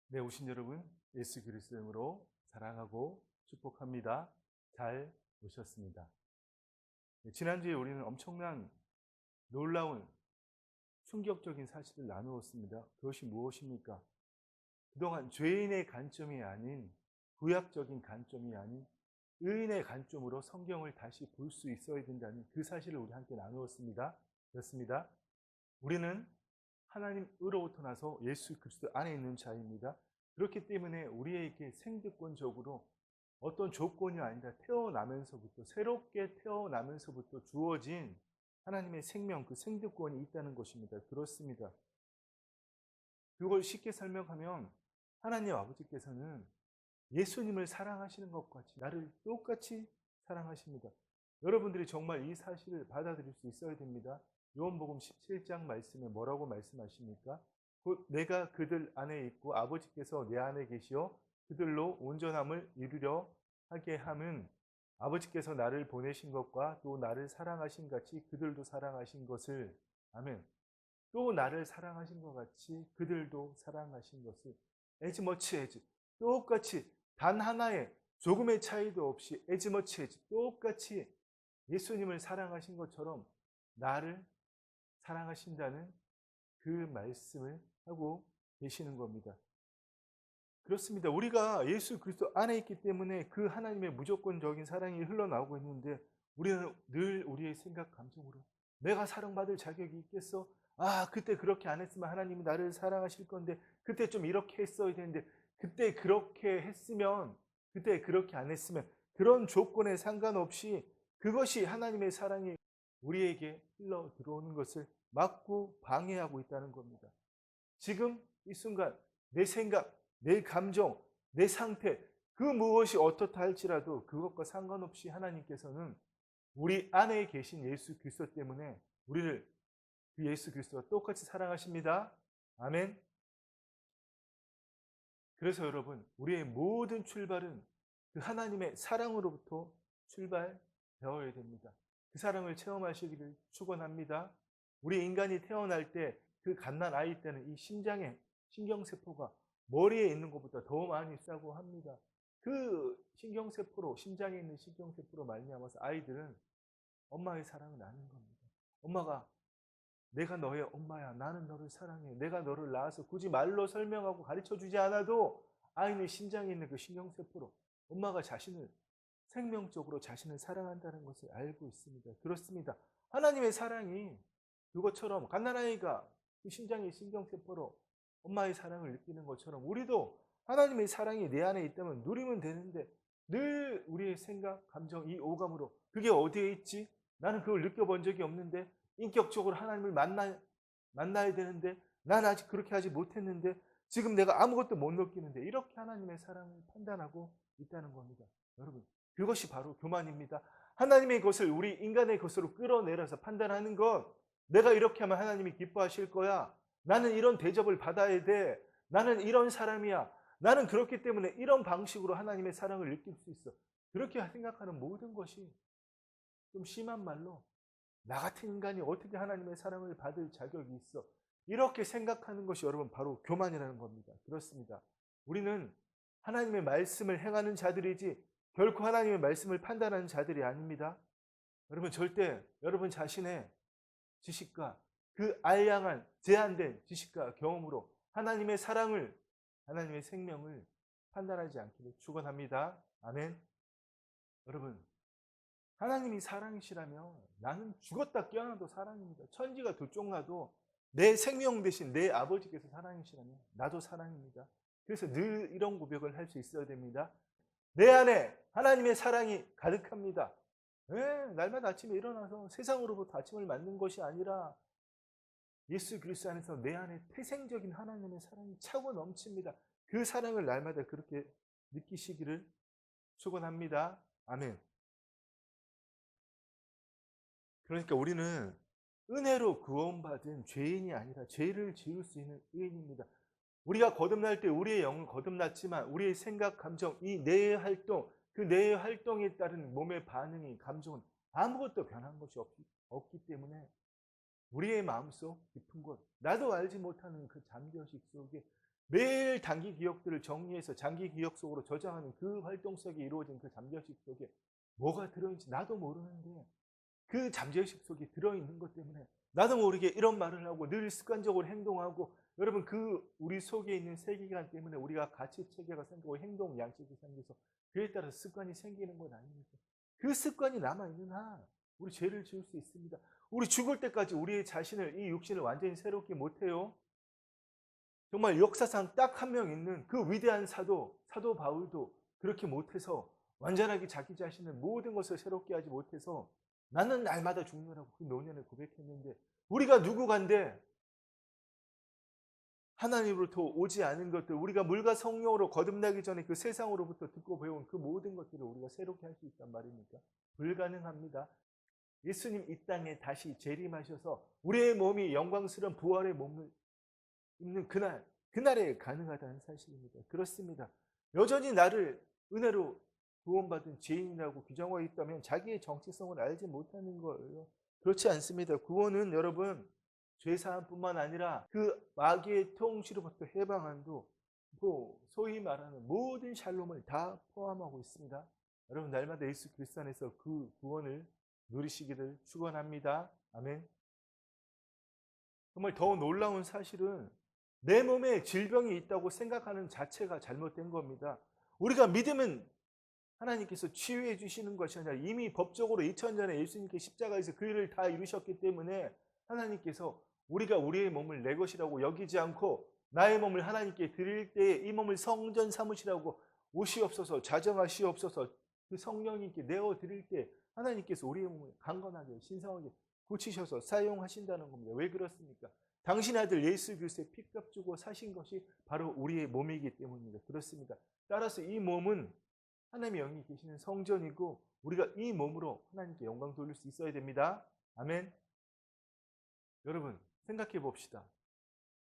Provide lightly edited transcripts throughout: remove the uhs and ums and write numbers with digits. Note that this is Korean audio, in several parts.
네, 오신 여러분, 예수 그리스도 이름으로 사랑하고 축복합니다. 잘 오셨습니다. 네, 지난주에 우리는 엄청난 놀라운 충격적인 사실을 나누었습니다. 그것이 무엇입니까? 그동안 죄인의 관점이 아닌, 구약적인 관점이 아닌 의인의 관점으로 성경을 다시 볼 수 있어야 된다는 그 사실을 우리 함께 나누었습니다. 그렇습니다. 우리는 하나님으로부터 나서 예수 그리스도 안에 있는 자입니다. 그렇기 때문에 우리에게 생득권적으로 어떤 조건이 아니라 태어나면서부터, 새롭게 태어나면서부터 주어진 하나님의 생명, 그 생득권이 있다는 것입니다. 그렇습니다. 그걸 쉽게 설명하면 하나님 아버지께서는 예수님을 사랑하시는 것 같이 나를 똑같이 사랑하십니다. 여러분들이 정말 이 사실을 받아들일 수 있어야 됩니다. 요한복음 17장 말씀에 뭐라고 말씀하십니까? 곧 내가 그들 안에 있고 아버지께서 내 안에 계시어 그들로 온전함을 이루려 하게 함은 아버지께서 나를 보내신 것과 또 나를 사랑하신 같이 그들도 사랑하신 것을, 아멘, 또 나를 사랑하신 것 같이 그들도 사랑하신 것을, as much as, 똑같이 단 하나의 조금의 차이도 없이 as much as, 똑같이 예수님을 사랑하신 것처럼 나를 사랑하신다는 그 말씀을 하고 계시는 겁니다. 그렇습니다. 우리가 예수 그리스도 안에 있기 때문에 그 하나님의 무조건적인 사랑이 흘러나오고 있는데 우리는 늘 우리의 생각 감정으로 내가 사랑받을 자격이 있겠어? 아, 그때 그렇게 안 했으면 하나님이 나를 사랑하실 건데, 그때 좀 이렇게 했어야 되는데, 그때 그렇게 했으면, 그때 그렇게 안 했으면, 그런 조건에 상관없이 그것이 하나님의 사랑이 우리에게 흘러 들어오는 것을 막고 방해하고 있다는 겁니다. 지금 이 순간 내 생각, 내 감정, 내 상태, 그 무엇이 어떻다 할지라도 그것과 상관없이 하나님께서는 우리 안에 계신 예수 그리스도 때문에 우리를 그 예수 그리스도와 똑같이 사랑하십니다. 아멘. 그래서 여러분, 우리의 모든 출발은 그 하나님의 사랑으로부터 출발되어야 됩니다. 그 사랑을 체험하시기를 축원합니다. 우리 인간이 태어날 때 그 갓난 아이 때는 이 심장에 신경세포가 머리에 있는 것보다 더 많이 싸고 합니다. 그 신경세포로, 심장에 있는 신경세포로 말미암아서 아이들은 엄마의 사랑을 아는 겁니다. 엄마가 내가 너의 엄마야. 나는 너를 사랑해. 내가 너를 낳아서 굳이 말로 설명하고 가르쳐주지 않아도 아이는 심장에 있는 그 신경세포로 엄마가 자신을 생명적으로 자신을 사랑한다는 것을 알고 있습니다. 그렇습니다. 하나님의 사랑이 그것처럼 갓난아이가 그 심장의 신경세포로 엄마의 사랑을 느끼는 것처럼 우리도 하나님의 사랑이 내 안에 있다면 누리면 되는데 늘 우리의 생각, 감정, 이 오감으로 그게 어디에 있지? 나는 그걸 느껴본 적이 없는데 인격적으로 하나님을 만나야 되는데 난 아직 그렇게 하지 못했는데 지금 내가 아무것도 못 느끼는데 이렇게 하나님의 사랑을 판단하고 있다는 겁니다. 여러분, 그것이 바로 교만입니다. 하나님의 것을 우리 인간의 것으로 끌어내려서 판단하는 것, 내가 이렇게 하면 하나님이 기뻐하실 거야. 나는 이런 대접을 받아야 돼. 나는 이런 사람이야. 나는 그렇기 때문에 이런 방식으로 하나님의 사랑을 느낄 수 있어. 그렇게 생각하는 모든 것이 좀 심한 말로 나 같은 인간이 어떻게 하나님의 사랑을 받을 자격이 있어? 이렇게 생각하는 것이 여러분 바로 교만이라는 겁니다. 그렇습니다. 우리는 하나님의 말씀을 행하는 자들이지 결코 하나님의 말씀을 판단하는 자들이 아닙니다. 여러분 절대 여러분 자신의 지식과 그 알량한 제한된 지식과 경험으로 하나님의 사랑을, 하나님의 생명을 판단하지 않기를 축원합니다. 아멘. 여러분, 하나님이 사랑이시라면 나는 죽었다 깨어나도 사랑입니다. 천지가 두 쫑나도 내 생명 대신 내 아버지께서 사랑이시라면 나도 사랑입니다. 그래서 늘 이런 고백을 할 수 있어야 됩니다. 내 안에 하나님의 사랑이 가득합니다. 날마다 아침에 일어나서 세상으로부터 아침을 맞는 것이 아니라 예수 그리스도 안에서 내 안에 태생적인 하나님의 사랑이 차고 넘칩니다. 그 사랑을 날마다 그렇게 느끼시기를 축원합니다. 아멘. 그러니까 우리는 은혜로 구원받은 죄인이 아니라 죄를 지을 수 있는 의인입니다. 우리가 거듭날 때 우리의 영은 거듭났지만 우리의 생각, 감정, 이 뇌의 활동, 그 뇌의 활동에 따른 몸의 반응이, 감정은 아무것도 변한 것이 없기 때문에 우리의 마음속 깊은 곳, 나도 알지 못하는 그 잠재의식 속에 매일 단기 기억들을 정리해서 장기 기억 속으로 저장하는 그 활동 속에 이루어진 그 잠재의식 속에 뭐가 들어있는지 나도 모르는데 그 잠재의식 속에 들어있는 것 때문에 나도 모르게 이런 말을 하고 늘 습관적으로 행동하고, 여러분 그 우리 속에 있는 세계관 때문에 우리가 가치 체계가 생기고 행동 양식이 생겨서 그에 따라서 습관이 생기는 것 아닙니까? 그 습관이 남아있는 한 우리 죄를 지을 수 있습니다. 우리 죽을 때까지 우리의 자신을, 이 육신을 완전히 새롭게 못해요. 정말 역사상 딱 한 명 있는 그 위대한 사도 바울도 그렇게 못해서, 완전하게 자기 자신의 모든 것을 새롭게 하지 못해서 나는 날마다 죽노라고 그 노년을 고백했는데, 우리가 누구간데 하나님으로부터 오지 않은 것들, 우리가 물과 성령으로 거듭나기 전에 그 세상으로부터 듣고 배운 그 모든 것들을 우리가 새롭게 할 수 있단 말입니까? 불가능합니다. 예수님 이 땅에 다시 재림하셔서 우리의 몸이 영광스러운 부활의 몸을 입는 그날에 가능하다는 사실입니다. 그렇습니다. 여전히 나를 은혜로 구원받은 죄인이라고 규정하고 있다면 자기의 정체성을 알지 못하는 거예요. 그렇지 않습니다. 구원은 여러분 죄사함뿐만 아니라 그 마귀의 통치로부터 해방함도, 소위 말하는 모든 샬롬을 다 포함하고 있습니다. 여러분 날마다 예수 그리스도 안에서 그 구원을 누리시기를 축원합니다. 아멘. 정말 더 놀라운 사실은 내 몸에 질병이 있다고 생각하는 자체가 잘못된 겁니다. 우리가 믿으면 하나님께서 치유해 주시는 것이 아니라 이미 법적으로 2000년에 예수님께 십자가에서 그 일을 다 이루셨기 때문에 하나님께서 우리가 우리의 몸을 내 것이라고 여기지 않고 나의 몸을 하나님께 드릴 때에 이 몸을 성전 삼으시라고 오시옵소서, 자정하시옵소서, 그 성령님께 내어 드릴 때 하나님께서 우리의 몸을 강건하게 신성하게 고치셔서 사용하신다는 겁니다. 왜 그렇습니까? 당신 아들 예수 그리스도의 피값 주고 사신 것이 바로 우리의 몸이기 때문입니다. 그렇습니다. 따라서 이 몸은 하나님의 영이 계시는 성전이고 우리가 이 몸으로 하나님께 영광 돌릴 수 있어야 됩니다. 아멘. 여러분 생각해 봅시다.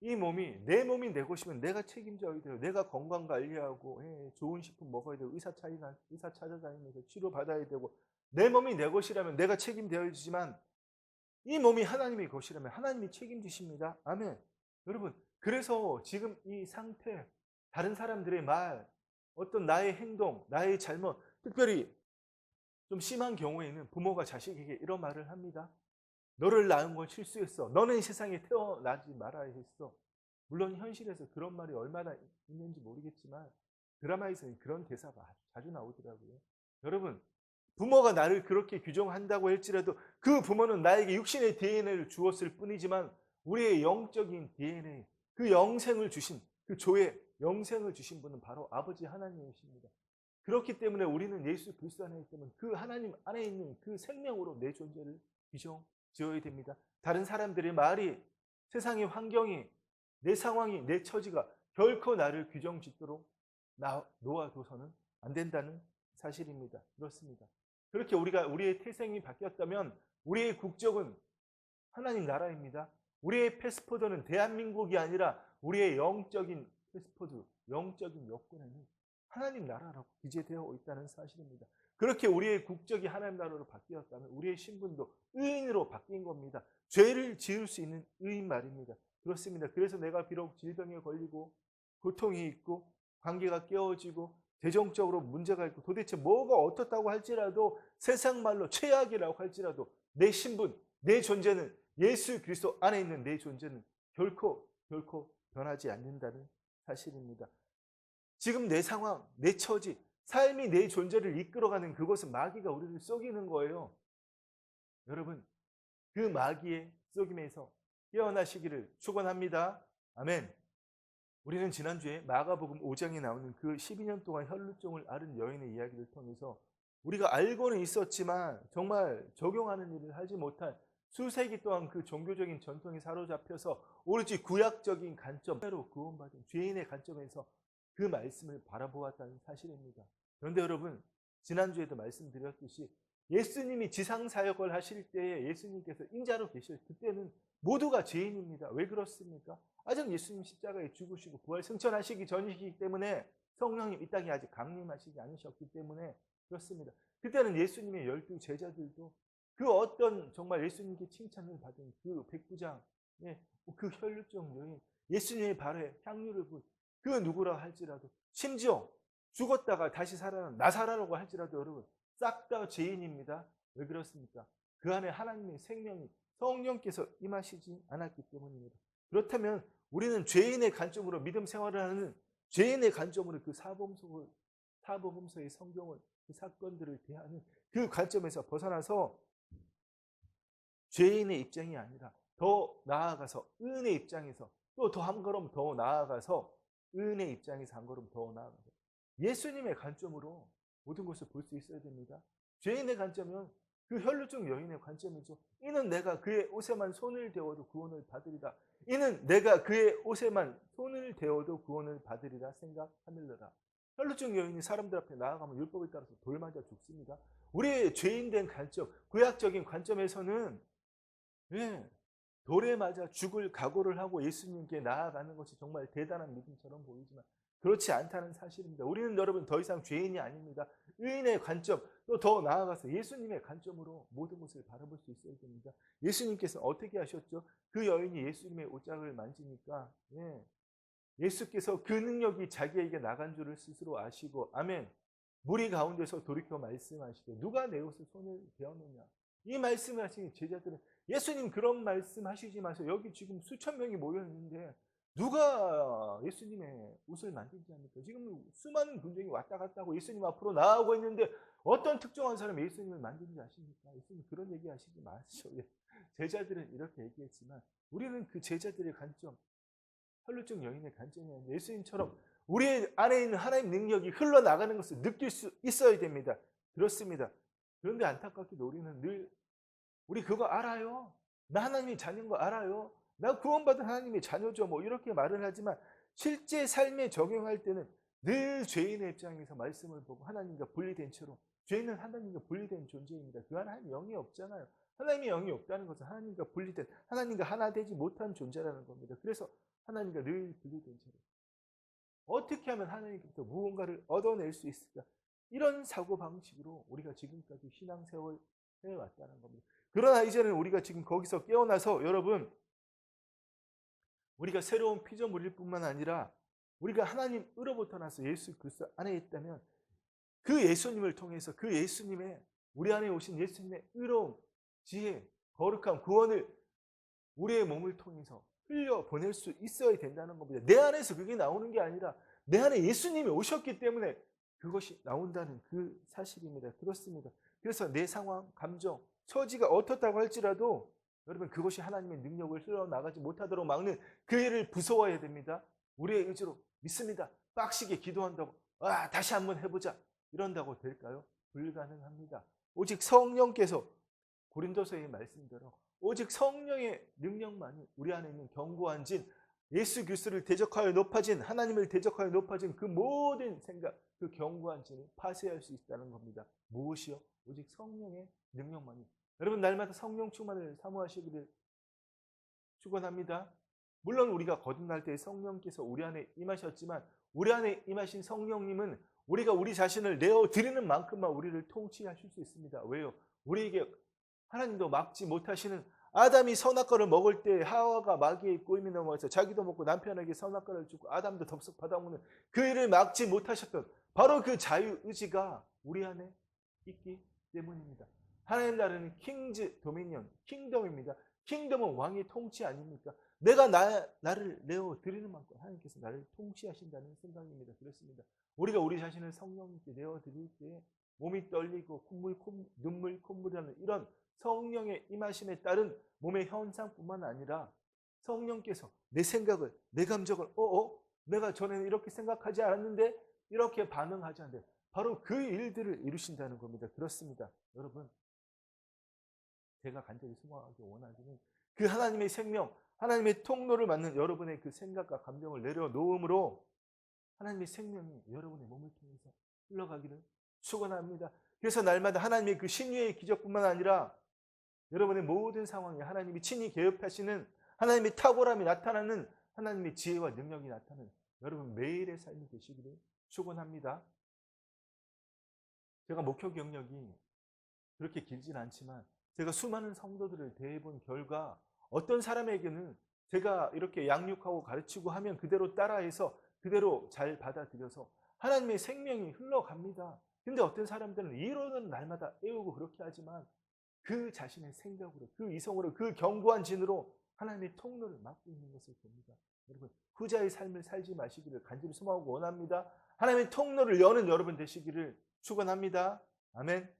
이 몸이 내 몸이 내 것이면 내가 책임져야 돼요. 내가 건강관리하고 좋은 식품 먹어야 되고 의사 찾아다니면서 치료받아야 되고, 내 몸이 내 것이라면 내가 책임되어야지만 이 몸이 하나님의 것이라면 하나님이 책임지십니다. 아멘. 여러분 그래서 지금 이 상태, 다른 사람들의 말, 어떤 나의 행동, 나의 잘못, 특별히 좀 심한 경우에는 부모가 자식에게 이런 말을 합니다. 너를 낳은 건 실수했어. 너는 이 세상에 태어나지 말아야 했어. 물론 현실에서 그런 말이 얼마나 있는지 모르겠지만 드라마에서는 그런 대사가 아주 자주 나오더라고요. 여러분 부모가 나를 그렇게 규정한다고 할지라도 그 부모는 나에게 육신의 DNA를 주었을 뿐이지만 우리의 영적인 DNA, 그 영생을 주신, 그 조의 영생을 주신 분은 바로 아버지 하나님이십니다. 그렇기 때문에 우리는 예수 그리스도 안에 있기 때문에 그 하나님 안에 있는 그 생명으로 내 존재를 규정 지어야 됩니다. 다른 사람들의 말이, 세상의 환경이, 내 상황이, 내 처지가 결코 나를 규정 짓도록 놓아둬서는 안 된다는 사실입니다. 그렇습니다. 그렇게 우리의 태생이 바뀌었다면 우리의 국적은 하나님 나라입니다. 우리의 패스포드는 대한민국이 아니라 우리의 영적인 패스포드, 영적인 여권에는 하나님 나라라고 기재되어 있다는 사실입니다. 그렇게 우리의 국적이 하나님 나라로 바뀌었다면 우리의 신분도 의인으로 바뀐 겁니다. 죄를 지을 수 있는 의인 말입니다. 그렇습니다. 그래서 내가 비록 질병에 걸리고 고통이 있고 관계가 깨어지고 재정적으로 문제가 있고 도대체 뭐가 어떻다고 할지라도, 세상 말로 최악이라고 할지라도 내 신분, 내 존재는, 예수 그리스도 안에 있는 내 존재는 결코 변하지 않는다는 사실입니다. 지금 내 상황, 내 처지, 삶이 내 존재를 이끌어가는 그것은 마귀가 우리를 속이는 거예요. 여러분 그 마귀의 속임에서 깨어나시기를 축원합니다. 아멘. 우리는 지난주에 마가복음 5장에 나오는 그 12년 동안 혈루증을 앓은 여인의 이야기를 통해서 우리가 알고는 있었지만 정말 적용하는 일을 하지 못한, 수세기 동안 그 종교적인 전통에 사로잡혀서 오로지 구약적인 관점으로 구원받은 죄인의 관점에서 그 말씀을 바라보았다는 사실입니다. 그런데 여러분 지난주에도 말씀드렸듯이 예수님이 지상사역을 하실 때에 예수님께서 인자로 계실 그때는 모두가 죄인입니다. 왜 그렇습니까? 아직 예수님 십자가에 죽으시고 부활 승천하시기 전이기 때문에, 성령님 이 땅에 아직 강림하시지 않으셨기 때문에 그렇습니다. 그때는 예수님의 12 제자들도 그 어떤 정말 예수님께 칭찬을 받은 그 백부장, 그 혈루증 여인, 예수님의 발에 향유를 부은 그 누구라 할지라도, 심지어 죽었다가 다시 살아난 나사로라고 할지라도 여러분 싹 다 죄인입니다. 왜 그렇습니까? 그 안에 하나님의 생명이 성령께서 임하시지 않았기 때문입니다. 그렇다면 우리는 죄인의 관점으로 믿음 생활을 하는, 죄인의 관점으로 그 사복음서의 성경을, 그 사건들을 대하는 그 관점에서 벗어나서 죄인의 입장이 아니라 더 나아가서 은의 입장에서, 또 더 한 걸음 더 나아가서 은의 입장에서 한 걸음 더 나아가서 예수님의 관점으로 모든 것을 볼 수 있어야 됩니다. 죄인의 관점은 그 혈루증 여인의 관점이죠. 이는 내가 그의 옷에만 손을 대어도 구원을 받으리라. 이는 내가 그의 옷에만 손을 대어도 구원을 받으리라 생각하밀러라. 혈루증 여인이 사람들 앞에 나아가면 율법에 따라서 돌 맞아 죽습니다. 우리의 죄인된 관점, 구약적인 관점에서는 돌에 맞아 죽을 각오를 하고 예수님께 나아가는 것이 정말 대단한 믿음처럼 보이지만 그렇지 않다는 사실입니다. 우리는 여러분 더 이상 죄인이 아닙니다. 의인의 관점, 또 더 나아가서 예수님의 관점으로 모든 것을 바라볼 수 있어야 됩니다. 예수님께서 어떻게 하셨죠? 그 여인이 예수님의 옷장을 만지니까 예수께서 그 능력이 자기에게 나간 줄을 스스로 아시고, 아멘, 무리 가운데서 돌이켜 말씀하시되 누가 내 옷에 손을 대었느냐. 이 말씀을 하시니 제자들은 예수님 그런 말씀 하시지 마세요. 여기 지금 수천 명이 모여 있는데 누가 예수님의 옷을 만진지 합니까? 지금 수많은 군중이 왔다 갔다 하고 예수님 앞으로 나아오고 있는데 어떤 특정한 사람이 예수님을 만진지 아십니까? 예수님 그런 얘기 하시지 마시오. 제자들은 이렇게 얘기했지만 우리는 그 제자들의 관점, 혈루증 여인의 관점이 아니라 예수님처럼 우리 안에 있는 하나님 능력이 흘러나가는 것을 느낄 수 있어야 됩니다. 그렇습니다. 그런데 안타깝게도 우리는 늘 우리 그거 알아요. 나 하나님의 자녀인 거 알아요. 나 구원받은 하나님의 자녀죠. 뭐 이렇게 말을 하지만 실제 삶에 적용할 때는 늘 죄인의 입장에서 말씀을 보고 하나님과 분리된 채로, 죄인은 하나님과 분리된 존재입니다. 그 안에 하나님 영이 없잖아요. 하나님의 영이 없다는 것은 하나님과 분리된, 하나님과 하나 되지 못한 존재라는 겁니다. 그래서 하나님과 늘 분리된 채로 어떻게 하면 하나님께부터 무언가를 얻어낼 수 있을까? 이런 사고방식으로 우리가 지금까지 신앙생활을 해왔다는 겁니다. 그러나 이제는 우리가 지금 거기서 깨어나서 여러분, 우리가 새로운 피조물일 뿐만 아니라 우리가 하나님으로부터 나서 예수 그리스도 안에 있다면 그 예수님을 통해서 그 예수님의, 우리 안에 오신 예수님의 의로움, 지혜, 거룩함, 구원을 우리의 몸을 통해서 흘려보낼 수 있어야 된다는 겁니다. 내 안에서 그게 나오는 게 아니라 내 안에 예수님이 오셨기 때문에 그것이 나온다는 그 사실입니다. 그렇습니다. 그래서 내 상황, 감정, 처지가 어떻다고 할지라도 여러분 그것이 하나님의 능력을 흘러나가지 못하도록 막는 그 일을 부서워야 됩니다. 우리의 의지로 믿습니다. 빡시게 기도한다고 다시 한번 해보자 이런다고 될까요? 불가능합니다. 오직 성령께서, 고린도서의 말씀대로 오직 성령의 능력만이 우리 안에 있는 견고한 진, 예수 그리스도를 대적하여 높아진, 하나님을 대적하여 높아진 그 모든 생각, 그 견고한 진을 파쇄할 수 있다는 겁니다. 무엇이요? 오직 성령의 능력만이. 여러분 날마다 성령 충만을 사모하시기를 축원합니다. 물론 우리가 거듭날 때 성령께서 우리 안에 임하셨지만 우리 안에 임하신 성령님은 우리가 우리 자신을 내어드리는 만큼만 우리를 통치하실 수 있습니다. 왜요? 우리에게 하나님도 막지 못하시는, 아담이 선악과를 먹을 때 하와가 마귀의 꼬임에 넘어가서 자기도 먹고 남편에게 선악과를 주고 아담도 덥석 받아먹는 그 일을 막지 못하셨던 바로 그 자유의지가 우리 안에 있기 때문입니다. 하나님 나라는 킹즈 도미니언, 킹덤입니다. 킹덤은 왕의 통치 아닙니까? 내가 나를 내어드리는 만큼 하나님께서 나를 통치하신다는 생각입니다. 그렇습니다. 우리가 우리 자신을 성령님께 내어드릴 때 몸이 떨리고 눈물, 콧물이 나는 이런 성령의 임하심에 따른 몸의 현상뿐만 아니라 성령께서 내 생각을, 내 감정을 내가 전에는 이렇게 생각하지 않았는데 이렇게 반응하지 않는데 바로 그 일들을 이루신다는 겁니다. 그렇습니다. 여러분, 제가 간절히 소망하기 원하기는 그 하나님의 생명, 하나님의 통로를 맞는 여러분의 그 생각과 감정을 내려놓음으로 하나님의 생명이 여러분의 몸을 통해서 흘러가기를 축원합니다. 그래서 날마다 하나님의 그 신유의 기적뿐만 아니라 여러분의 모든 상황에 하나님이 친히 개입하시는, 하나님의 탁월함이 나타나는, 하나님의 지혜와 능력이 나타나는 여러분 매일의 삶이 되시기를 축원합니다. 제가 목회 경력이 그렇게 길진 않지만 제가 수많은 성도들을 대해본 결과 어떤 사람에게는 제가 이렇게 양육하고 가르치고 하면 그대로 따라해서 그대로 잘 받아들여서 하나님의 생명이 흘러갑니다. 근데 어떤 사람들은 이론은 날마다 애우고 그렇게 하지만 그 자신의 생각으로, 그 이성으로, 그 견고한 진으로 하나님의 통로를 막고 있는 것을 봅니다. 여러분, 후자의 삶을 살지 마시기를 간절히 소망하고 원합니다. 하나님의 통로를 여는 여러분 되시기를 축원합니다. 아멘.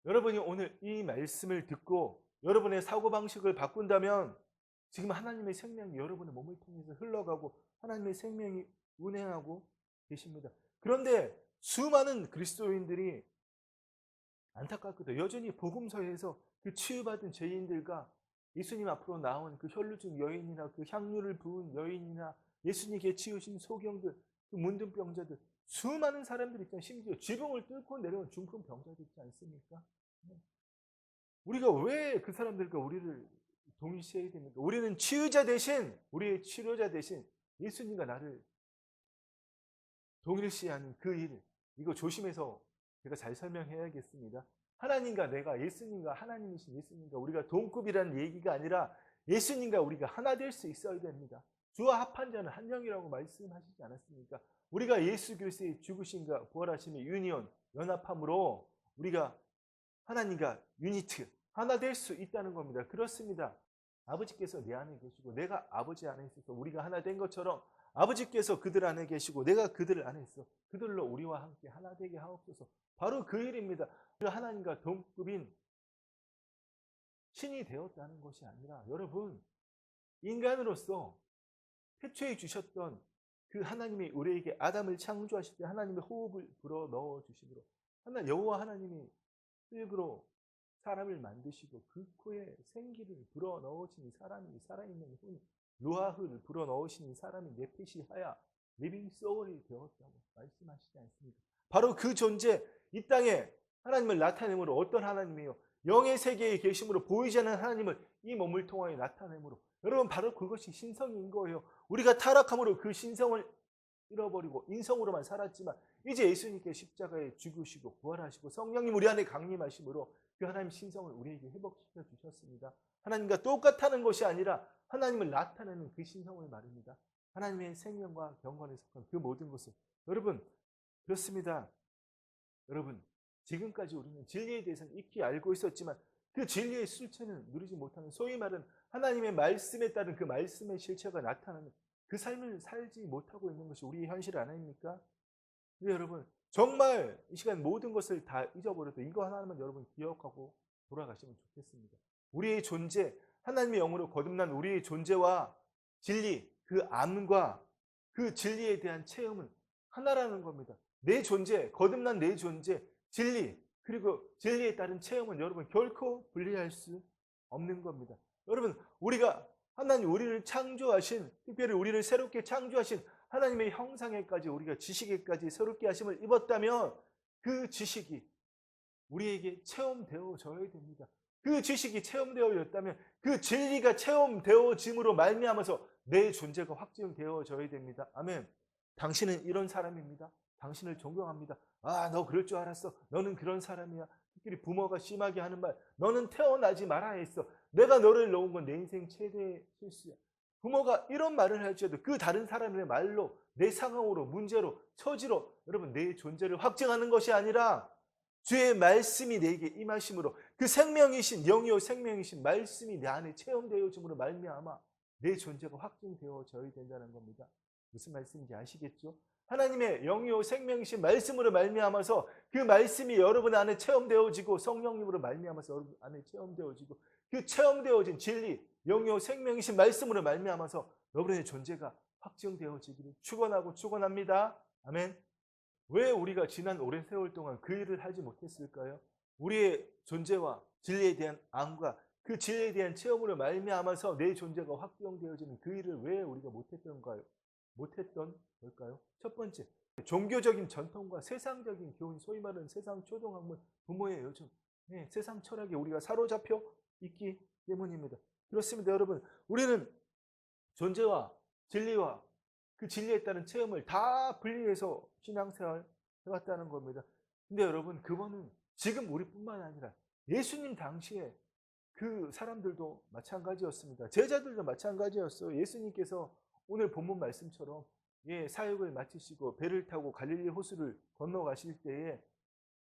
여러분이 오늘 이 말씀을 듣고 여러분의 사고방식을 바꾼다면 지금 하나님의 생명이 여러분의 몸을 통해서 흘러가고 하나님의 생명이 운행하고 계십니다. 그런데 수많은 그리스도인들이 안타깝게도 여전히 복음서에서 그 치유받은 죄인들과 예수님 앞으로 나온 그 혈루증 여인이나 그 향유를 부은 여인이나 예수님께 치우신 소경들, 그 문둥병자들, 수많은 사람들이 있잖아요. 심지어 지붕을 뚫고 내려온 중풍병자들 있지 않습니까? 우리가 왜 그 사람들과 우리를 동일시해야 됩니까? 우리는 치유자 대신, 우리의 치료자 대신 예수님과 나를 동일시하는 그 일, 이거 조심해서 제가 잘 설명해야겠습니다. 하나님과 내가, 예수님과 하나님이신 예수님과 우리가 동급이라는 얘기가 아니라 예수님과 우리가 하나 될 수 있어야 됩니다. 주와 합한 자는 한 영이라고 말씀하시지 않았습니까? 우리가 예수 그리스도의 죽으심과 부활하심의 유니온, 연합함으로 우리가 하나님과 유니트, 하나 될 수 있다는 겁니다. 그렇습니다. 아버지께서 내 안에 계시고 내가 아버지 안에 있어서 우리가 하나 된 것처럼 아버지께서 그들 안에 계시고 내가 그들 안에 있어 그들로 우리와 함께 하나 되게 하옵소서. 바로 그 일입니다. 그 하나님과 동급인 신이 되었다는 것이 아니라 여러분, 인간으로서 태초에 주셨던 그 하나님이 우리에게 아담을 창조하실 때 하나님의 호흡을 불어 넣어 주심으로 여호와 하나님이 흙으로 사람을 만드시고 그 코에 생기를 불어 넣으시니 사람이 살아있는 혼, 루아흐를 불어 넣으시니 사람이 네페시 하야 리빙 소울이 되었다고 말씀하시지 않습니까? 바로 그 존재, 이 땅에 하나님을 나타내므로 어떤 하나님이요? 영의 세계에 계심으로 보이지 않는 하나님을 이 몸을 통하여 나타내므로 여러분 바로 그것이 신성인 거예요. 우리가 타락함으로 그 신성을 잃어버리고 인성으로만 살았지만 이제 예수님께 십자가에 죽으시고 부활하시고 성령님 우리 안에 강림하심으로 그 하나님 신성을 우리에게 회복시켜 주셨습니다. 하나님과 똑같다는 것이 아니라 하나님을 나타내는 그 신성을 말입니다. 하나님의 생명과 경건에 속한 그 모든 것을 여러분 그렇습니다. 여러분 지금까지 우리는 진리에 대해서는 익히 알고 있었지만 그 진리의 실체는 누리지 못하는 소위 말하는 하나님의 말씀에 따른 그 말씀의 실체가 나타나는 그 삶을 살지 못하고 있는 것이 우리의 현실 아닙니까? 근데 여러분 정말 이 시간 모든 것을 다 잊어버려도 이거 하나만 여러분 기억하고 돌아가시면 좋겠습니다. 우리의 존재, 하나님의 영으로 거듭난 우리의 존재와 진리, 그 암과 그 진리에 대한 체험은 하나라는 겁니다. 내 존재, 거듭난 내 존재, 진리, 그리고 진리에 따른 체험은 여러분 결코 분리할 수 없는 겁니다. 여러분 우리가 하나님 우리를 창조하신, 특별히 우리를 새롭게 창조하신 하나님의 형상에까지 우리가 지식에까지 새롭게 하심을 입었다면 그 지식이 우리에게 체험되어져야 됩니다. 그 지식이 체험되어졌다면 그 진리가 체험되어짐으로 말미암아서 내 존재가 확증되어져야 됩니다. 아멘. 당신은 이런 사람입니다. 당신을 존경합니다. 아, 너 그럴 줄 알았어. 너는 그런 사람이야. 특별히 부모가 심하게 하는 말, 너는 태어나지 말아야 했어. 내가 너를 놓은 건 내 인생 최대의 실수야. 부모가 이런 말을 할지라도 그 다른 사람의 말로 내 상황으로 문제로 처지로 여러분 내 존재를 확증하는 것이 아니라 주의 말씀이 내게 임하심으로 그 생명이신 영이요 생명이신 말씀이 내 안에 체험되어짐으로 말미암아 내 존재가 확증되어져야 된다는 겁니다. 무슨 말씀인지 아시겠죠? 하나님의 영이요 생명이신 말씀으로 말미암아서 그 말씀이 여러분 안에 체험되어지고 성령님으로 말미암아서 여러분 안에 체험되어지고 그 체험되어진 진리, 영이요 생명이신 말씀으로 말미암아서 여러분의 존재가 확증되어지기를 축원합니다. 아멘. 왜 우리가 지난 오랜 세월 동안 그 일을 하지 못했을까요? 우리의 존재와 진리에 대한 암과 그 진리에 대한 체험으로 말미암아서 내 존재가 확정되어지는 그 일을 왜 우리가 못했던 걸까요? 첫 번째, 종교적인 전통과 세상적인 교훈, 소위 말하는 세상 초등학문 부모의 요즘, 세상 철학에 우리가 사로잡혀 있기 때문입니다. 그렇습니다, 여러분. 우리는 존재와 진리와 그 진리에 따른 체험을 다 분리해서 신앙생활 해왔다는 겁니다. 근데 여러분, 그거는 지금 우리뿐만 아니라 예수님 당시에 그 사람들도 마찬가지였습니다. 제자들도 마찬가지였어요. 예수님께서 오늘 본문 말씀처럼 사역을 마치시고 배를 타고 갈릴리 호수를 건너가실 때에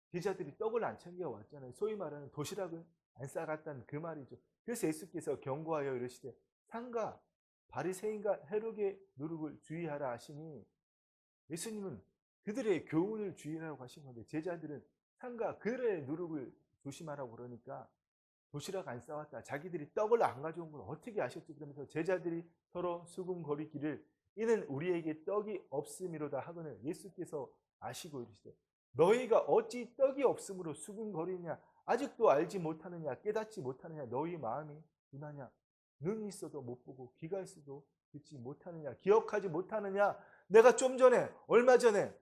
제자들이 떡을 안 챙겨왔잖아요. 소위 말하는 도시락을 안 싸갔다는 그 말이죠. 그래서 예수께서 경고하여 이르시되 상가 바리새인과 헤롯의 누룩을 주의하라 하시니, 예수님은 그들의 교훈을 주의하라고 하신 건데 제자들은 상가 그들의 누룩을 조심하라고 그러니까 도시락 안 싸왔다, 자기들이 떡을 안 가져온 걸 어떻게 아셨지? 그러면서 제자들이 서로 수군거리기를 이는 우리에게 떡이 없음이로다 하거늘 예수께서 아시고 이르시되 너희가 어찌 떡이 없음으로 수군거리냐, 아직도 알지 못하느냐, 깨닫지 못하느냐, 너희 마음이 둔하냐, 눈이 있어도 못 보고 귀가 있어도 듣지 못하느냐, 기억하지 못하느냐. 내가 좀 전에 얼마 전에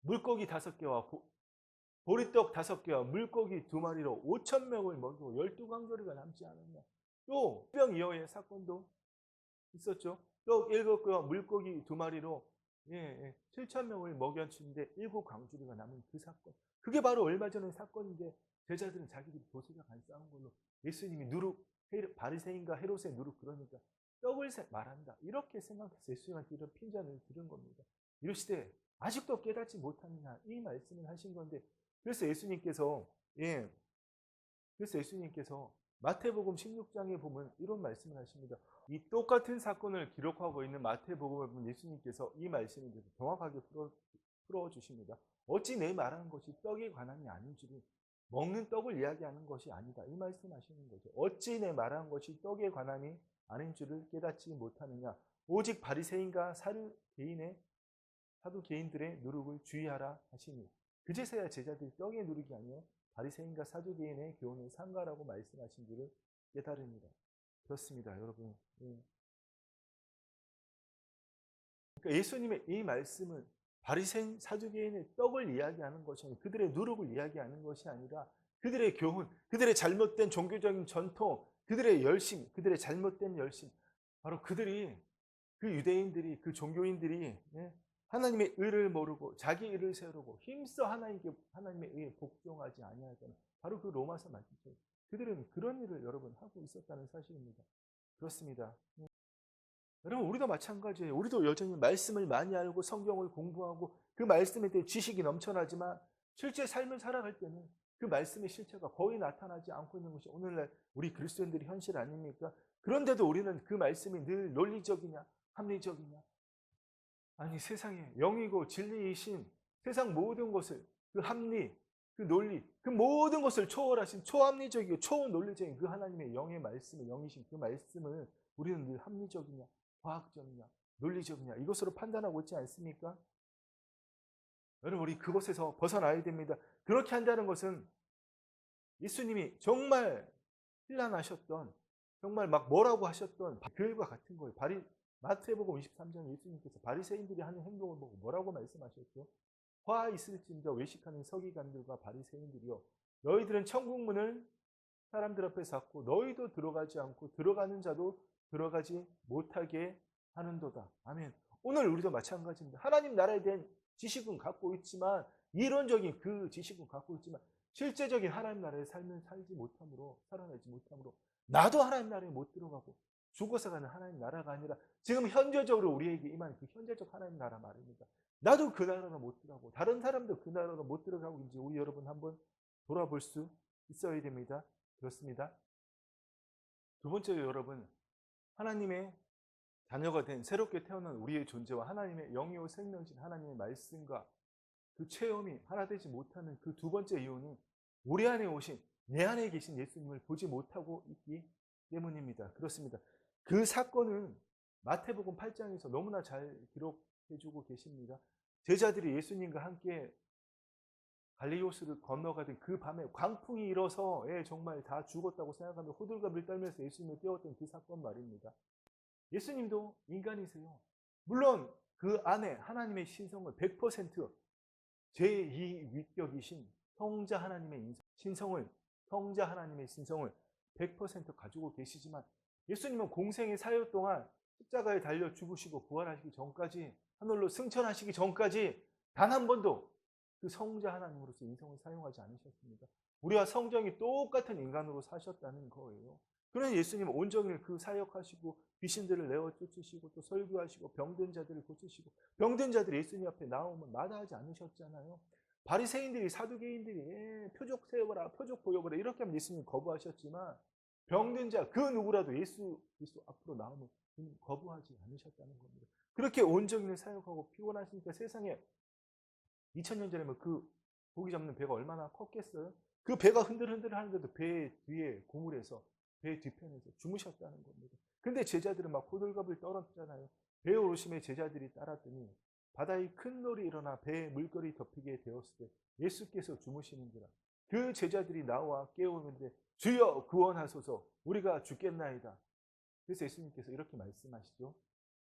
물고기 5개와 보리떡 5개와 물고기 2마리로 5,000명을 먹이고 12광저리가 남지 않았냐. 또 병이어의 사건도 있었죠. 떡 7개와 물고기 2마리로 7,000명을 먹였는데 7광주리가 남은 그 사건. 그게 바로 얼마 전의 사건인데 제자들은 자기들이 도시락 안 싸운 걸로 예수님이 누룩, 바리새인과 헤롯의 누룩 그러니까 떡을 말한다, 이렇게 생각해서 예수님한테 이런 핀잔을 들은 겁니다. 이러시되 아직도 깨닫지 못하느냐, 이 말씀을 하신 건데, 그래서 예수님께서 마태복음 16장에 보면 이런 말씀을 하십니다. 이 똑같은 사건을 기록하고 있는 마태복음을 보면 예수님께서 이 말씀에 대해서 정확하게 풀어주십니다. 어찌 내 말하는 것이 떡에 관한이 아닌 줄을, 먹는 떡을 이야기하는 것이 아니다, 이 말씀하시는 거죠. 어찌 내 말하는 것이 떡에 관한이 아닌 줄을 깨닫지 못하느냐, 오직 바리새인과 사두개인들의 누룩을 주의하라 하시니, 그제서야 제자들이 떡의 누룩이 아니요 바리새인과 사두개인의 교훈을 삼가라고 말씀하신 줄을 깨달습니다. 그렇습니다, 여러분. 그러니까 예수님의 이 말씀은 바리새인, 사두개인의 떡을 이야기하는 것이 아니라, 그들의 누룩을 이야기하는 것이 아니라 그들의 교훈, 그들의 잘못된 종교적인 전통, 그들의 열심, 그들의 잘못된 열심, 바로 그들이, 그 유대인들이, 그 종교인들이 하나님의 의를 모르고 자기 의를 세우고 힘써 하나님의 의에 복종하지 아니하잖아요. 바로 그 로마서 말씀처럼 그들은 그런 일을 여러분 하고 있었다는 사실입니다. 그렇습니다. 여러분, 우리도 마찬가지예요. 우리도 여전히 말씀을 많이 알고 성경을 공부하고 그 말씀에 대해 지식이 넘쳐나지만 실제 삶을 살아갈 때는 그 말씀의 실체가 거의 나타나지 않고 있는 것이 오늘날 우리 그리스도인들의 현실 아닙니까? 그런데도 우리는 그 말씀이 늘 논리적이냐 합리적이냐, 아니 세상에 영이고 진리이신 세상 모든 것을, 그 합리, 그 논리, 그 모든 것을 초월하신 초합리적이고 초논리적인 그 하나님의 영의 말씀을, 영이신 그 말씀을 우리는 늘 합리적이냐 과학적이냐 논리적이냐 이것으로 판단하고 있지 않습니까? 여러분, 우리 그것에서 벗어나야 됩니다. 그렇게 한다는 것은 예수님이 정말 혼란하셨던, 정말 막 뭐라고 하셨던 그 일과 같은 거예요. 마태복음 23장 예수님께서 바리새인들이 하는 행동을 보고 뭐라고 말씀하셨죠? 화 있을진저 외식하는 서기관들과 바리새인들이요, 너희들은 천국문을 사람들 앞에 닫고 너희도 들어가지 않고 들어가는 자도 들어가지 못하게 하는도다. 아멘. 오늘 우리도 마찬가지입니다. 하나님 나라에 대한 지식은 갖고 있지만, 이론적인 그 지식은 갖고 있지만 실제적인 하나님 나라의 삶을 살아내지 못함으로 나도 하나님 나라에 못 들어가고 죽어서 가는 하나님 나라가 아니라 지금 현재적으로 우리에게 임한 그 현재적 하나님 나라 말입니다. 나도 그 나라로 못 들어가고 다른 사람도 그 나라로 못 들어가고 이제 우리 여러분 한번 돌아볼 수 있어야 됩니다. 그렇습니다. 두 번째로 여러분, 하나님의 자녀가 된 새롭게 태어난 우리의 존재와 하나님의 영이요 생명이신 하나님의 말씀과 그 체험이 하나 되지 못하는 그 두 번째 이유는 우리 안에 오신, 내 안에 계신 예수님을 보지 못하고 있기 때문입니다. 그렇습니다. 그 사건은 마태복음 8장에서 너무나 잘 기록해주고 계십니다. 제자들이 예수님과 함께 갈릴리 호수를 건너가던 그 밤에 광풍이 일어서 정말 다 죽었다고 생각하며 호들갑을 떨면서 예수님을 깨웠던 그 사건 말입니다. 예수님도 인간이세요. 물론 그 안에 하나님의 신성을 100% 제2위격이신 성자 하나님의 신성을, 성자 하나님의 신성을 100% 가지고 계시지만 예수님은 공생의 사역 동안 십자가에 달려 죽으시고 부활하시기 전까지, 하늘로 승천하시기 전까지 단 한 번도 그 성자 하나님으로서 인성을 사용하지 않으셨습니다. 우리와 성정이 똑같은 인간으로 사셨다는 거예요. 그러나 예수님은 온종일 그 사역하시고 귀신들을 내어 쫓으시고 또 설교하시고 병든 자들을 고치시고 병든 자들이 예수님 앞에 나오면 마다하지 않으셨잖아요. 바리새인들이 사두개인들이 표적 세워라 표적 보여보라 이렇게 하면 예수님 거부하셨지만 병든 자 그 누구라도 예수 그리스도 앞으로 나오면 거부하지 않으셨다는 겁니다. 그렇게 온종일 사역하고 피곤하시니까 세상에 2000년 전에면 그 고기 잡는 배가 얼마나 컸겠어요? 그 배가 흔들흔들 하는데도 배 뒤에 고물에서 배 뒤편에서 주무셨다는 겁니다. 근데 제자들은 막 호들갑을 떨었잖아요. 배에 오르심에 제자들이 따랐더니 바다의 큰 놀이 일어나 배에 물결이 덮이게 되었을 때 예수께서 주무시는지라 그 제자들이 나와 깨우는데 주여 구원하소서 우리가 죽겠나이다. 그래서 예수님께서 이렇게 말씀하시죠.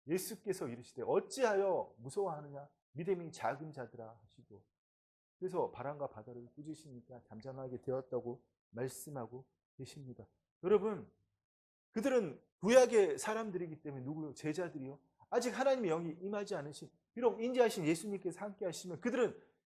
예수께서 이르시되 어찌하여 무서워하느냐 믿음이 작은 자들아 하시고 그래서 바람과 바다를 꾸짖으시니까 잠잠하게 되었다고 말씀하고 계십니다. 여러분 그들은 구약의 사람들이기 때문에 누구요? 제자들이요. 아직 하나님의 영이 임하지 않으신 비록 인자하신 예수님께서 함께 하시면 그들은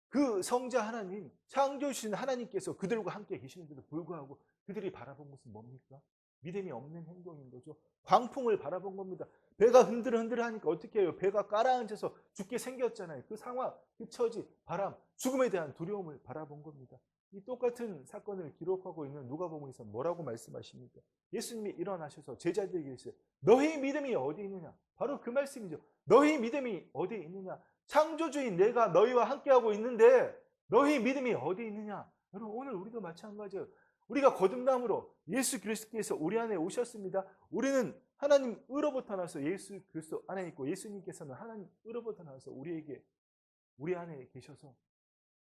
그 성자 하나님 창조주신 하나님께서 그들과 함께 계시는데도 불구하고 그들이 바라본 것은 뭡니까? 믿음이 없는 행동인 거죠. 광풍을 바라본 겁니다. 배가 흔들흔들하니까 어떻게 해요? 배가 가라앉아서 죽게 생겼잖아요. 그 상황, 그 처지, 바람, 죽음에 대한 두려움을 바라본 겁니다. 이 똑같은 사건을 기록하고 있는 누가복음에서 뭐라고 말씀하십니까? 예수님이 일어나셔서 제자들에게 이르시되 너희 믿음이 어디 있느냐? 바로 그 말씀이죠. 너희 믿음이 어디 있느냐? 창조주인 내가 너희와 함께하고 있는데 너희 믿음이 어디 있느냐? 여러분 오늘 우리도 마찬가지예요. 우리가 거듭남으로 예수 그리스도께서 우리 안에 오셨습니다. 우리는 하나님 의로부터 나서 예수 그리스도 안에 있고 예수님께서는 하나님 의로부터 나서 우리 안에 계셔서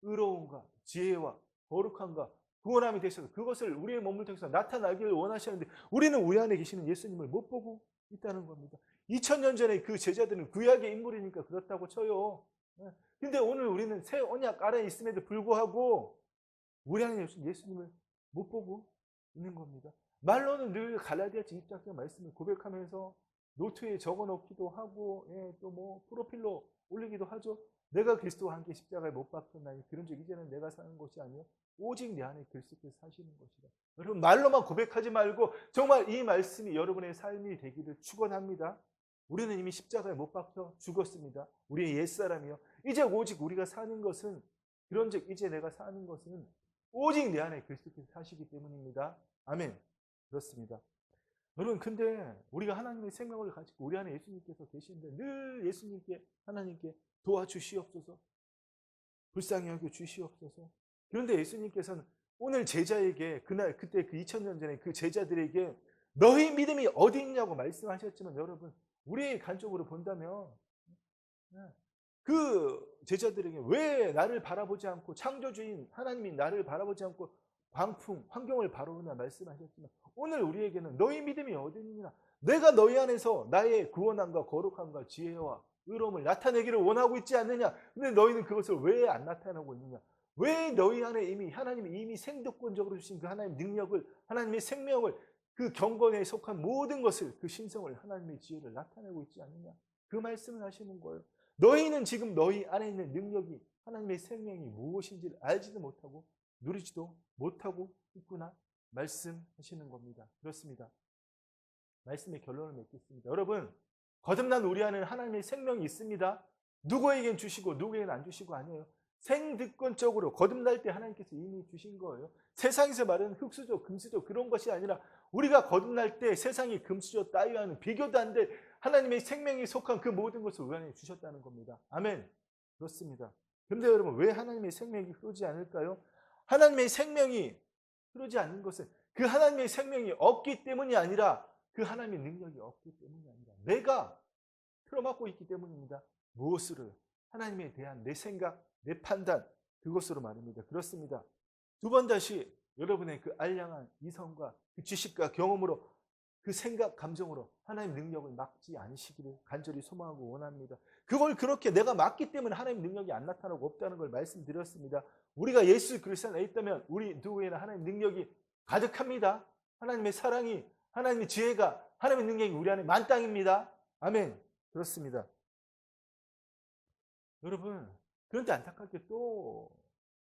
의로움과 지혜와 거룩함과 구원함이 되셔서 그것을 우리의 몸을 통해서 나타나기를 원하시는데 우리는 우리 안에 계시는 예수님을 못 보고 있다는 겁니다. 2000년 전에 그 제자들은 구약의 인물이니까 그렇다고 쳐요. 근데 오늘 우리는 새 언약 아래에 있음에도 불구하고 우리 안에 계신 예수님을 못 보고 있는 겁니다. 말로는 늘 갈라디아서 2장 말씀을 고백하면서 노트에 적어놓기도 하고 또 뭐 프로필로 올리기도 하죠. 내가 그리스도와 함께 십자가에 못 박혔나니 그런즉 이제는 내가 사는 것이 아니요 오직 내 안에 그리스도께서 사시는 것이다. 여러분 말로만 고백하지 말고 정말 이 말씀이 여러분의 삶이 되기를 축원합니다. 우리는 이미 십자가에 못 박혀 죽었습니다. 우리의 옛사람이요. 이제 오직 우리가 사는 것은 그런즉 이제 내가 사는 것은 오직 내 안에 그리스도께서 사시기 때문입니다. 아멘. 그렇습니다. 여러분 근데 우리가 하나님의 생명을 가지고 우리 안에 예수님께서 계시는데 늘 예수님께 하나님께 도와주시옵소서 불쌍히 여겨 주시옵소서. 그런데 예수님께서는 오늘 제자에게 그때 그 2000년 전에 그 제자들에게 너희 믿음이 어디 있냐고 말씀하셨지만 여러분 우리의 관점으로 본다면 그 제자들에게 왜 나를 바라보지 않고 창조주인 하나님이 나를 바라보지 않고 광풍, 환경을 바라보나 말씀하셨지만 오늘 우리에게는 너희 믿음이 어디 있느냐 내가 너희 안에서 나의 구원함과 거룩함과 지혜와 의로움을 나타내기를 원하고 있지 않느냐 근데 너희는 그것을 왜 안 나타내고 있느냐 왜 너희 안에 이미 하나님이 이미 생독권적으로 주신 그 하나님의 능력을 하나님의 생명을 그 경건에 속한 모든 것을 그 신성을 하나님의 지혜를 나타내고 있지 않느냐 그 말씀을 하시는 거예요. 너희는 지금 너희 안에 있는 능력이 하나님의 생명이 무엇인지를 알지도 못하고 누리지도 못하고 있구나 말씀하시는 겁니다. 그렇습니다. 말씀의 결론을 맺겠습니다. 여러분 거듭난 우리 안에는 하나님의 생명이 있습니다. 누구에겐 주시고 누구에겐 안 주시고 아니에요. 생득권적으로 거듭날 때 하나님께서 이미 주신 거예요. 세상에서 말하는 흙수저, 금수저 그런 것이 아니라 우리가 거듭날 때 세상이 금수저 따위와는 비교도 안 될 하나님의 생명이 속한 그 모든 것을 우리 안에 주셨다는 겁니다. 아멘. 그렇습니다. 그런데 여러분 왜 하나님의 생명이 흐르지 않을까요? 하나님의 생명이 흐르지 않는 것은 그 하나님의 생명이 없기 때문이 아니라 그 하나님의 능력이 없기 때문이 아니라 내가 틀어막고 있기 때문입니다. 무엇으로요? 하나님에 대한 내 생각, 내 판단 그것으로 말입니다. 그렇습니다. 두 번 다시 여러분의 그 알량한 이성과 그 지식과 경험으로 그 생각, 감정으로 하나님 능력을 막지 않으시기를 간절히 소망하고 원합니다. 그걸 그렇게 내가 막기 때문에 하나님 능력이 안 나타나고 없다는 걸 말씀드렸습니다. 우리가 예수 그리스도 안에 있다면 우리 누구에나 하나님 능력이 가득합니다. 하나님의 사랑이, 하나님의 지혜가, 하나님의 능력이 우리 안에 만땅입니다. 아멘. 그렇습니다. 여러분 그런데 안타깝게 또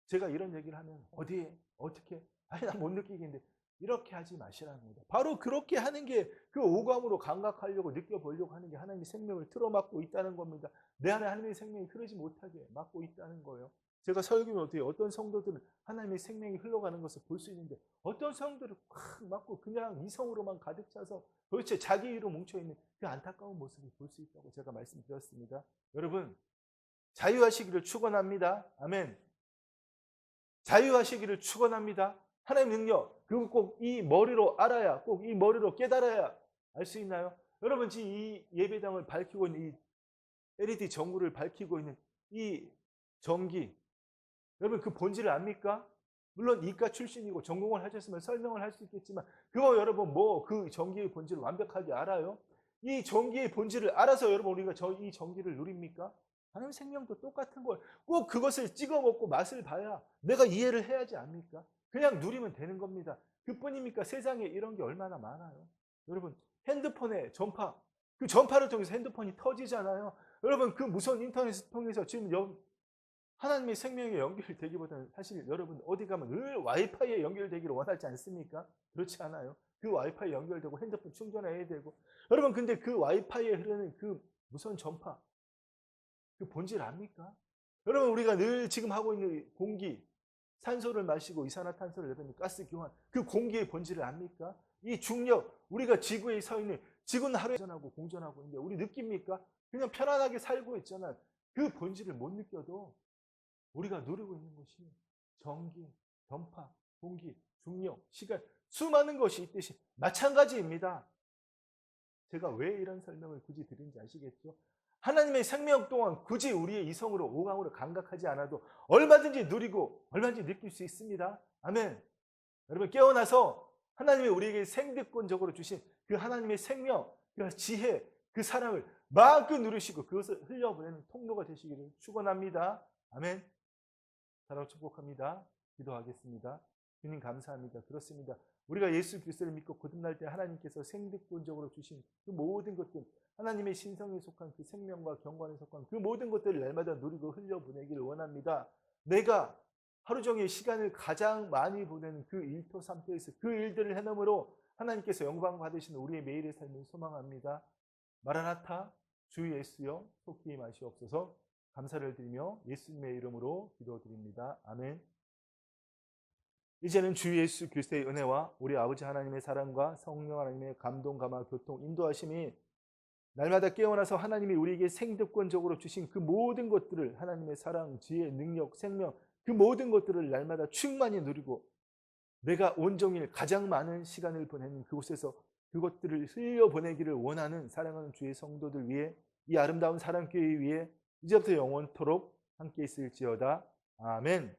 제가 이런 얘기를 하면 어디에 어떻게 아니 난 못 느끼겠는데 이렇게 하지 마시라는 겁니다. 바로 그렇게 하는 게 그 오감으로 감각하려고 느껴보려고 하는 게 하나님의 생명을 틀어막고 있다는 겁니다. 내 안에 하나님의 생명이 흐르지 못하게 막고 있다는 거예요. 제가 설교를 어떻게 어떤 성도들은 하나님의 생명이 흘러가는 것을 볼 수 있는데 어떤 성도들은 꽉 막고 그냥 이성으로만 가득 차서 도대체 자기 일로 뭉쳐있는 그 안타까운 모습을 볼 수 있다고 제가 말씀드렸습니다. 여러분 자유하시기를 축원합니다. 아멘. 자유하시기를 축원합니다. 하나님의 능력 그거 꼭 이 머리로 알아야 꼭 이 머리로 깨달아야 알 수 있나요? 여러분 지금 이 예배당을 밝히고 있는 이 LED 전구를 밝히고 있는 이 전기 여러분 그 본질을 압니까? 물론 이과 출신이고 전공을 하셨으면 설명을 할 수 있겠지만 그거 여러분 뭐 그 전기의 본질을 완벽하게 알아요? 이 전기의 본질을 알아서 여러분 우리가 이 전기를 누립니까? 하나님 생명도 똑같은 거예요. 꼭 그것을 찍어 먹고 맛을 봐야 내가 이해를 해야지 압니까? 그냥 누리면 되는 겁니다. 그뿐입니까? 세상에 이런 게 얼마나 많아요. 여러분 핸드폰에 전파 그 전파를 통해서 핸드폰이 터지잖아요. 여러분 그 무선 인터넷을 통해서 지금 하나님의 생명에 연결되기보다는 사실 여러분 어디 가면 늘 와이파이에 연결되기를 원하지 않습니까? 그렇지 않아요. 그 와이파이에 연결되고 핸드폰 충전해야 되고 여러분 근데 그 와이파이에 흐르는 그 무선 전파 그 본질 압니까? 여러분 우리가 늘 지금 하고 있는 공기 산소를 마시고 이산화탄소를 내뱉는 가스 교환 그 공기의 본질을 압니까? 이 중력 우리가 지구에 서 있는 지구는 하루에 공전하고 있는데 우리 느낍니까? 그냥 편안하게 살고 있잖아요. 그 본질을 못 느껴도 우리가 누리고 있는 것이 전기, 전파, 공기, 중력, 시간 수많은 것이 있듯이 마찬가지입니다. 제가 왜 이런 설명을 굳이 드린지 아시겠죠? 하나님의 생명 동안 굳이 우리의 이성으로 오감으로 감각하지 않아도 얼마든지 누리고 얼마든지 느낄 수 있습니다. 아멘. 여러분 깨어나서 하나님이 우리에게 생득권적으로 주신 그 하나님의 생명, 그 지혜, 그 사랑을 마음껏 누리시고 그것을 흘려보내는 통로가 되시기를 축원합니다. 아멘. 사랑을 축복합니다. 기도하겠습니다. 주님 감사합니다. 그렇습니다. 우리가 예수 그리스도를 믿고 거듭날 때 하나님께서 생득권적으로 주신 그 모든 것들 하나님의 신성에 속한 그 생명과 경관에 속한 그 모든 것들을 날마다 누리고 흘려보내기를 원합니다. 내가 하루 종일 시간을 가장 많이 보내는 그 일터삼터에서 그 일들을 해넘으로 하나님께서 영광 받으시는 우리의 매일의 삶을 소망합니다. 마라나타 주 예수여 속히 임하시옵소서. 감사를 드리며 예수님의 이름으로 기도드립니다. 아멘. 이제는 주 예수 그리스도의 은혜와 우리 아버지 하나님의 사랑과 성령 하나님의 감동, 감화, 교통, 인도하심이 날마다 깨어나서 하나님이 우리에게 생득권적으로 주신 그 모든 것들을 하나님의 사랑, 지혜, 능력, 생명 그 모든 것들을 날마다 충만히 누리고 내가 온종일 가장 많은 시간을 보내는 그곳에서 그것들을 흘려보내기를 원하는 사랑하는 주의 성도들 위해 이 아름다운 사랑교회 위에 이제부터 영원토록 함께 있을지어다. 아멘.